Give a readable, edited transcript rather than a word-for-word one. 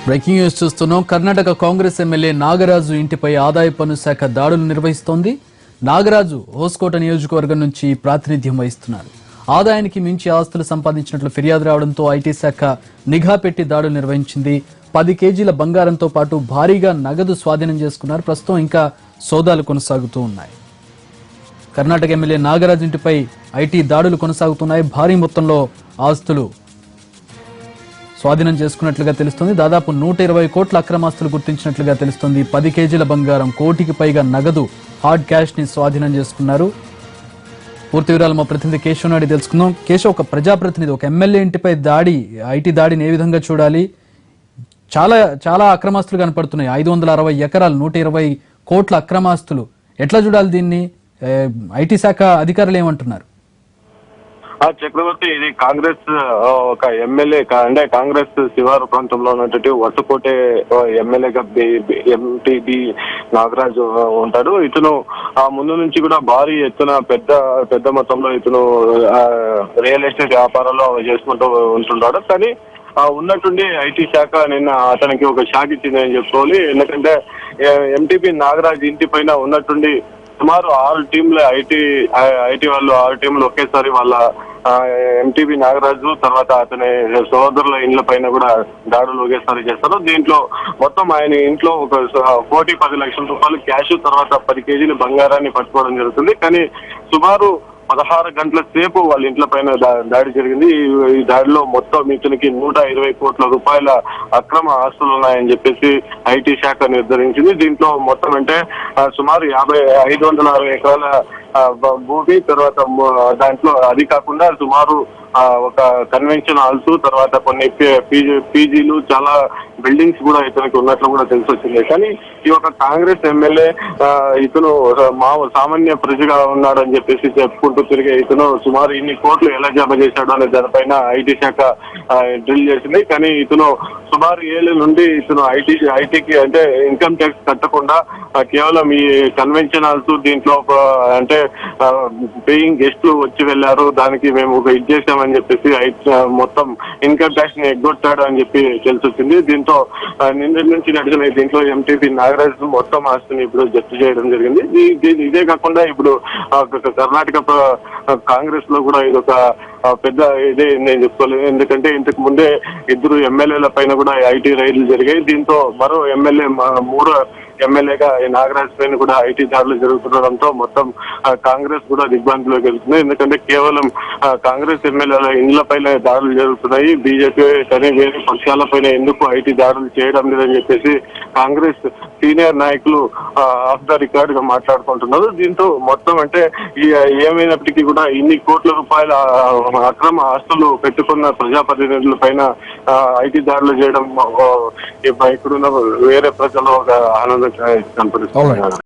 Breaking news చూస్తున్నాం. Karnataka Congress MLA Nagaraju ఇంటిపై ఆదాయ పన్ను శాఖ దాడులు నిర్వహిస్తోంది. నాగరాజు హోస్కోట నియోజకవర్గం నుంచి ప్రాతినిధ్యం వహిస్తున్నారు. ఆదాయానికి మించి ఆస్తులు సంపాదించినట్లు ఫిర్యాదు రావడంతో ఐటీ శాఖ నిఘా పెట్టి దాడులు నిర్వహించింది. 10 కేజీల బంగారంతో పాటు భారీగా నగదు స్వాధీనం చేసుకున్నారు. ప్రస్తుతం ఇంకా సోదాలు కొనసాగుతూ ఉన్నాయి. కర్ణాటక ఎమ్మెల్యే నాగరాజు ఇంటిపై ఐటీ దాడులు కొనసాగుతున్నాయి. భారీ మొత్తంలో ఆస్తులు స్వాధీనం చేసుకున్నట్లుగా తెలుస్తోంది. దాదాపు 120 కోట్ల అక్రమాస్తులు గుర్తించినట్లుగా తెలుస్తోంది. 10 కేజీల బంగారం, కోటికి పైగా నగదు, హార్డ్ క్యాష్ ని స్వాధీనం చేసుకున్నారు. పూర్తి వివరాలు మా ప్రతినిధి కేశవ్ నాయుడు తెలుసుకుందాం. కేశవ్, ఒక ప్రజాప్రతినిధి, ఒక ఎమ్మెల్యే ఇంటిపై దాడి, ఐటీ దాడిని ఏ విధంగా చూడాలి? చాలా చాలా అక్రమాస్తులు కనపడుతున్నాయి. 560 ఎకరాలు, 120 కోట్ల అక్రమాస్తులు. ఎట్లా చూడాలి దీన్ని? ఐటీ శాఖ అధికారులు ఏమంటున్నారు? చక్రవర్తి, ఇది కాంగ్రెస్ ఒక ఎమ్మెల్యే అంటే కాంగ్రెస్ శివారు ప్రాంతంలో ఉన్నటువంటి వట్టుకోటే ఎమ్మెల్యేగా ఎంటీబీ నాగరాజు ఉంటాడు. ఇతను ముందు నుంచి కూడా భారీ ఎత్తున పెద్ద మొత్తంలో ఇతను రియల్ ఎస్టేట్ వ్యాపారాల్లో చేసుకుంటూ ఉంటున్నాడు. కానీ ఉన్నట్టుండి ఐటీ శాఖ నిన్న అతనికి ఒక షాక్ ఇచ్చిందని చెప్పుకోవాలి. ఎందుకంటే ఎంటీబీ నాగరాజు ఇంటి పైన ఉన్నట్టుండి సుమారు 6 టీంలు ఐటీ వాళ్ళు 6 టీంలు ఒకేసారి వాళ్ళ ఎంటీబీ నాగరాజు తర్వాత అతని సోదరుల ఇండ్ల పైన కూడా దాడులు ఒకేసారి చేస్తారు. దీంట్లో మొత్తం ఆయన ఇంట్లో ఒక 10 లక్షల రూపాయలు క్యాష్, తర్వాత 10 కేజీల బంగారాన్ని పట్టుకోవడం జరుగుతుంది. కానీ సుమారు 16 గంటల సేపు వాళ్ళ ఇంట్ల పైన దాడి జరిగింది. ఈ దాడిలో మొత్తం ఇతనికి 120 కోట్ల రూపాయల అక్రమ ఆస్తులు ఉన్నాయని చెప్పేసి ఐటీ శాఖ నిర్ధారించింది. దీంట్లో మొత్తం అంటే సుమారు 560 ఎకరాల భూమి, తర్వాత దాంట్లో అది కాకుండా సుమారు ఒక కన్వెన్షన్ హాల్స్, తర్వాత కొన్ని పీజీలు, చాలా బిల్డింగ్స్ కూడా ఇతనికి ఉన్నట్లు కూడా తెలిసి వచ్చింది. కానీ ఈ ఒక కాంగ్రెస్ ఎమ్మెల్యే ఇతను సామాన్య ప్రజగా ఉన్నాడని చెప్పేసి చెప్పుకుంటూ తిరిగే ఇతను సుమారు ఇన్ని కోట్లు ఎలా జమ చేశాడు అనే దానిపైన ఐటీ శాఖ డ్రిల్ చేసింది. కానీ ఇతను సుమారు 7 నుండి ఇతను ఐటీకి అంటే ఇన్కమ్ ట్యాక్స్ కట్టకుండా కేవలం ఈ కన్వెన్షన్ హాల్స్, దీంట్లో అంటే పేయింగ్ గెస్ట్లు వచ్చి వెళ్లారు, దానికి మేము ఒక ఇది చేసామని చెప్పేసి మొత్తం ఇన్కమ్ ట్యాక్స్ ని ఎగ్గొట్టాడు అని చెప్పి తెలిసి వచ్చింది. దీంతో నిన్నటి నుంచి నడిచిన దీంట్లో ఎంటీపీ నాగరాజ్ మొత్తం ఆస్తిని ఇప్పుడు జప్తు చేయడం జరిగింది. ఇదే కాకుండా ఇప్పుడు కర్ణాటక కాంగ్రెస్ లో కూడా ఇదొక పెద్ద ఇదే నేను చెప్పుకోలేదు. ఎందుకంటే ఇంతకు ముందే 2 ఎమ్మెల్యేల పైన కూడా ఐటీ రైడ్లు జరిగాయి. దీంతో మరో ఎమ్మెల్యే, 3 ఎమ్మెల్యేగా నాగరాజ్ పైన కూడా ఐటీ దాడులు జరుగుతుండడంతో మొత్తం కాంగ్రెస్ కూడా దిగ్భ్రాంతిలోకి వెళ్తుంది. ఎందుకంటే కేవలం కాంగ్రెస్ ఎమ్మెల్యేల ఇండ్ల పైన దాడులు జరుగుతున్నాయి, బీజేపీ కానీ వేరే పక్షాల పైన ఎందుకు ఐటీ దాడులు చేయడం లేదని చెప్పేసి కాంగ్రెస్ సీనియర్ నాయకులు ఆఫ్ ద రికార్డ్ గా మాట్లాడుకుంటున్నారు. దీంతో మొత్తం అంటే ఏమైనప్పటికీ కూడా ఇన్ని కోట్ల రూపాయల అక్రమ ఆస్తులు పెట్టుకున్న ప్రజాప్రతినిధుల పైన ఐటీ దాడులు చేయడం ఇక్కడున్న వేరే ప్రజలు ఒక ఆనందం కనపడుతుంది.